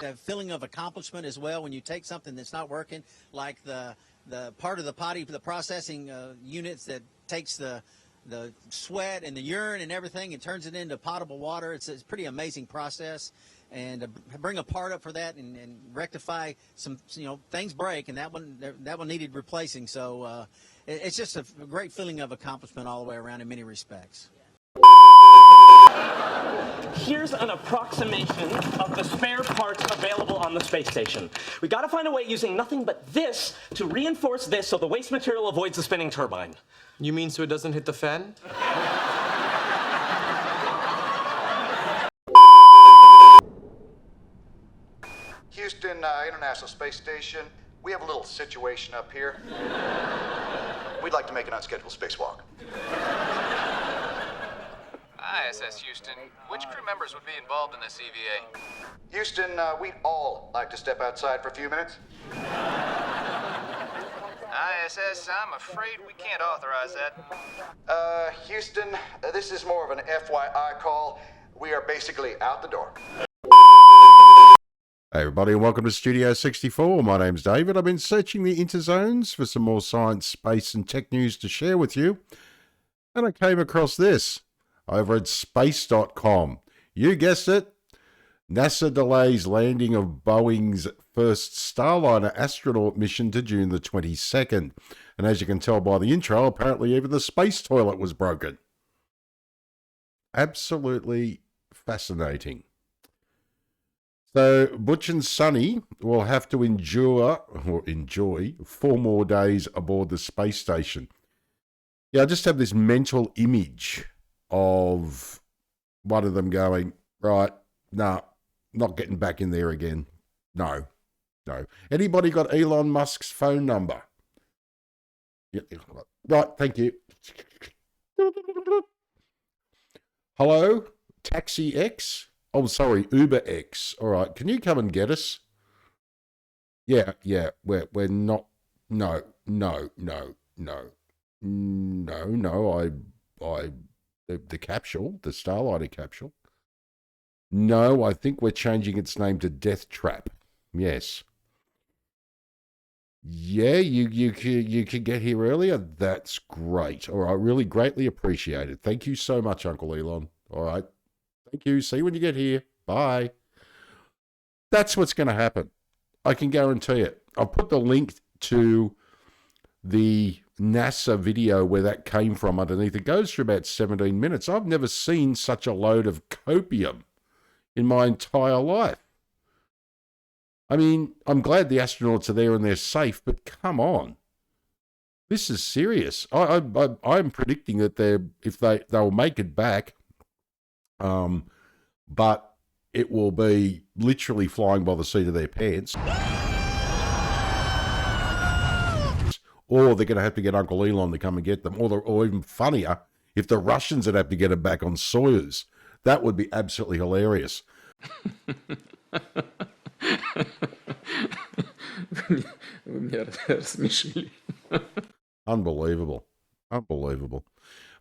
a feeling of accomplishment as well when you take something that's not working, like the part of the potty, the processing units that takes the sweat and the urine and everything and turns it into potable water. It's a pretty amazing process. And to bring a part up for that and rectify some, things break, and that one needed replacing. So it's just a great feeling of accomplishment all the way around in many respects. Here's an approximation of the spare parts available on the space station. We gotta find a way using nothing but this to reinforce this so the waste material avoids the spinning turbine. You mean so it doesn't hit the fan? Houston International Space Station, we have a little situation up here. We'd like to make an unscheduled spacewalk. ISS Houston, which crew members would be involved in this EVA? Houston, we'd all like to step outside for a few minutes. ISS, I'm afraid we can't authorize that. Houston, this is more of an FYI call. We are basically out the door. Hey everybody, and welcome to Studio 64. My name's David. I've been searching the interzones for some more science, space and tech news to share with you. And I came across this over at space.com. You guessed it. NASA delays landing of Boeing's first Starliner Astronaut mission to June the 22nd. And as you can tell by the intro, apparently even the space toilet was broken. Absolutely fascinating. So Butch and Suni will have to enjoy 4 more days aboard the space station. Yeah, I just have this mental image of one of them going, right, no, not getting back in there again. No. Anybody got Elon Musk's phone number? Yeah, right, thank you. Hello, Taxi X? Oh, sorry, Uber X. All right, can you come and get us? Yeah, we're not. No. The capsule, the Starliner capsule. No, I think we're changing its name to Death Trap. Yes. Yeah, you can get here earlier. That's great. All right, really greatly appreciated. Thank you so much, Uncle Elon. All right. Thank you. See you when you get here. Bye. That's what's going to happen. I can guarantee it. I'll put the link to the NASA video where that came from underneath. It goes for about 17 minutes. I've never seen such a load of copium in my entire life. I mean, I'm glad the astronauts are there and they're safe, but come on. This is serious. I'm predicting that they'll make it back. But it will be literally flying by the seat of their pants. Or they're going to have to get Uncle Elon to come and get them. Or even funnier, if the Russians would have to get them back on Soyuz. That would be absolutely hilarious. Unbelievable.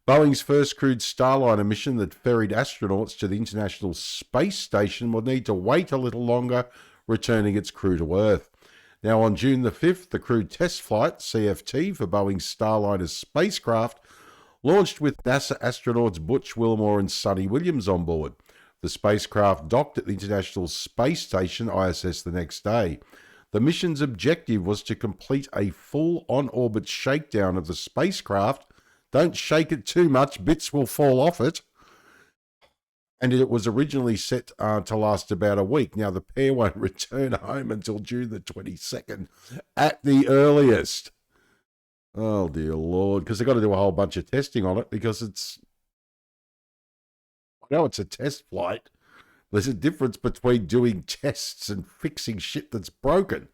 Boeing's first crewed Starliner mission that ferried astronauts to the International Space Station will need to wait a little longer, returning its crew to Earth. Now, on June the 5th, the crewed test flight, CFT, for Boeing's Starliner spacecraft launched with NASA astronauts Butch Wilmore and Suni Williams on board. The spacecraft docked at the International Space Station, ISS, the next day. The mission's objective was to complete a full on-orbit shakedown of the spacecraft. Don't shake it too much, bits will fall off it. And it was originally set to last about a week. Now, the pair won't return home until June the 22nd at the earliest. Oh, dear Lord, because they've got to do a whole bunch of testing on it because I know it's a test flight. There's a difference between doing tests and fixing shit that's broken.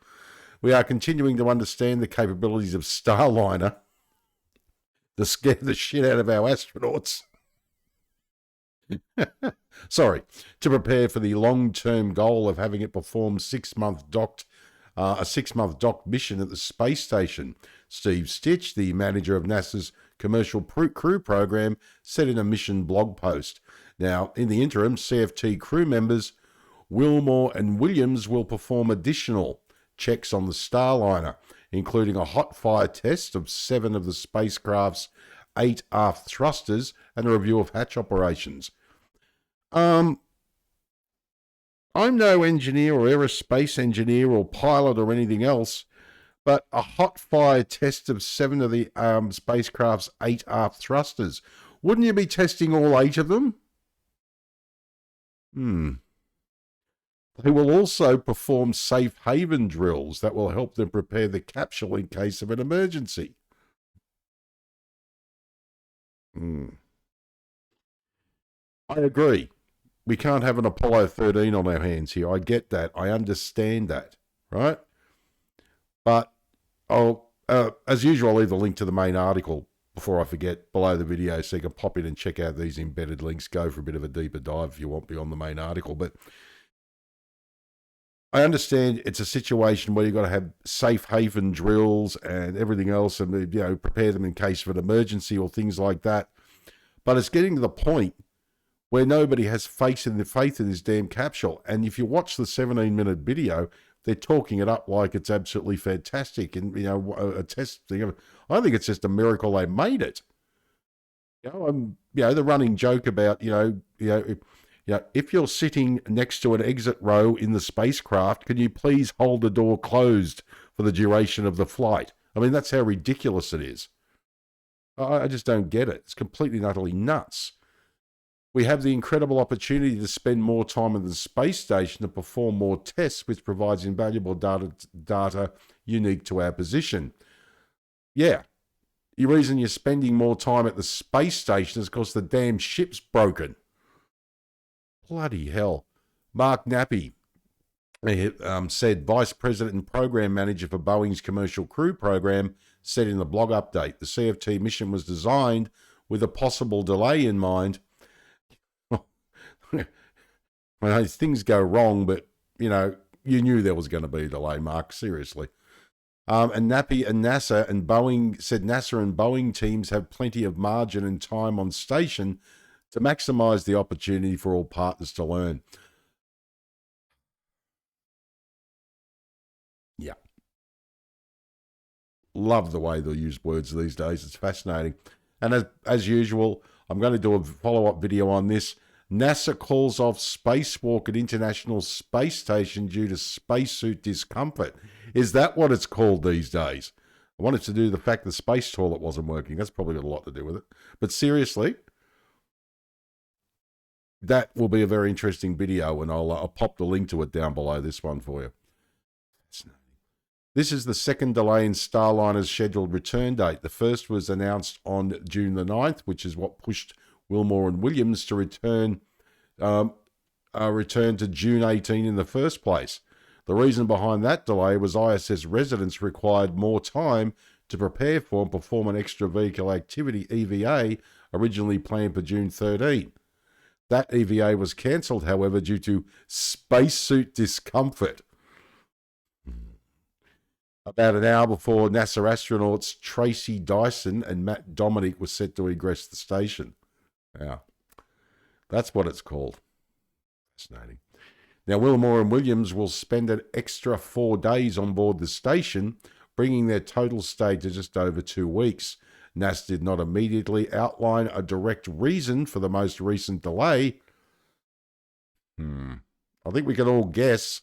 We are continuing to understand the capabilities of Starliner to scare the shit out of our astronauts. Sorry, to prepare for the long-term goal of having it perform a 6-month docked mission at the space station. Steve Stitch, the manager of NASA's Commercial Crew Program, said in a mission blog post. Now, in the interim, CFT crew members Wilmore and Williams will perform additional checks on the Starliner, including a hot fire test of 7 of the spacecraft's 8 aft thrusters and a review of hatch operations. I'm no engineer or aerospace engineer or pilot or anything else, but a hot fire test of 7 of the spacecraft's 8 aft thrusters. Wouldn't you be testing all 8 of them? They will also perform safe haven drills that will help them prepare the capsule in case of an emergency. I agree. We can't have an Apollo 13 on our hands here. I get that. I understand that, right? But I'll, as usual, I'll leave the link to the main article before I forget below the video, so you can pop in and check out these embedded links. Go for a bit of a deeper dive if you want beyond the main article. But I understand it's a situation where you've got to have safe haven drills and everything else, and prepare them in case of an emergency or things like that. But it's getting to the point where nobody has faith in this damn capsule. And if you watch the 17-minute video, they're talking it up like it's absolutely fantastic, and a test thing. I think it's just a miracle they made it. The running joke about if you're sitting next to an exit row in the spacecraft, can you please hold the door closed for the duration of the flight? I mean, that's how ridiculous it is. I just don't get it. It's completely and utterly nuts. We have the incredible opportunity to spend more time at the space station to perform more tests, which provides invaluable data unique to our position. Yeah, the reason you're spending more time at the space station is because the damn ship's broken. Bloody hell. Mark Nappy said, Vice President and Program Manager for Boeing's Commercial Crew Program, said in the blog update, the CFT mission was designed with a possible delay in mind. Things go wrong, but, you knew there was going to be a delay, Mark, seriously. And Nappy and NASA and Boeing said NASA and Boeing teams have plenty of margin and time on station to maximize the opportunity for all partners to learn. Yeah. Love the way they use words these days. It's fascinating. And as usual, I'm going to do a follow-up video on this. NASA calls off spacewalk at International Space Station due to spacesuit discomfort. Is that what it's called these days? I wanted to do the fact the space toilet wasn't working. That's probably got a lot to do with it. But seriously, that will be a very interesting video, and I'll pop the link to it down below this one for you. This is the second delay in Starliner's scheduled return date. The first was announced on June the 9th, which is what pushed Wilmore and Williams to return to June 18 in the first place. The reason behind that delay was ISS residents required more time to prepare for and perform an extravehicular activity, EVA, originally planned for June 13. That EVA was cancelled, however, due to spacesuit discomfort. About an hour before NASA astronauts Tracy Dyson and Matt Dominic were set to egress the station. Yeah, that's what it's called. Fascinating. Now, Wilmore and Williams will spend an extra 4 days on board the station, bringing their total stay to just over 2 weeks. NASA did not immediately outline a direct reason for the most recent delay. I think we can all guess.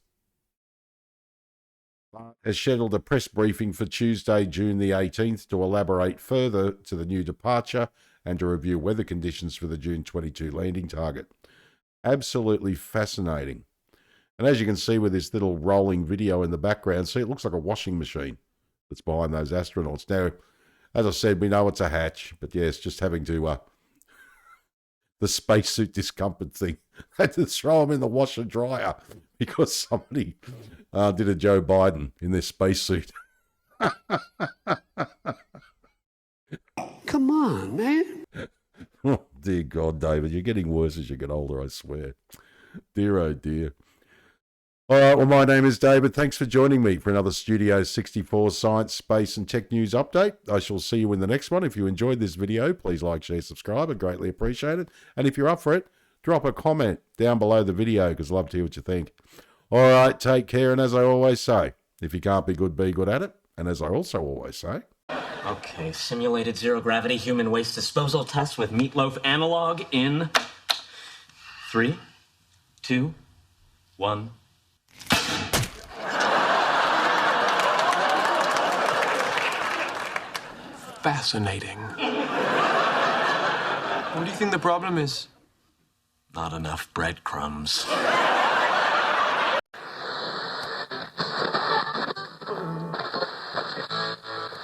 Has scheduled a press briefing for Tuesday, June the 18th to elaborate further to the new departure and to review weather conditions for the June 22 landing target. Absolutely fascinating. And as you can see with this little rolling video in the background, see, it looks like a washing machine that's behind those astronauts. Now, as I said, we know it's a hatch, but yeah, it's just having to, the spacesuit discomfort thing. Had to throw them in the washer dryer because somebody did a Joe Biden in their spacesuit. Come on, man. Oh, dear God, David, you're getting worse as you get older, I swear. Dear, oh dear. All right, well, my name is David. Thanks for joining me for another Studio 64 Science, Space and Tech News update. I shall see you in the next one. If you enjoyed this video, please like, share, subscribe. I greatly appreciate it. And if you're up for it, drop a comment down below the video because I'd love to hear what you think. All right, take care, and as I always say, if you can't be good at it. And as I also always say... Okay, simulated zero-gravity human waste disposal test with meatloaf analog in 3, 2, 1... Fascinating. What do you think the problem is? Not enough breadcrumbs.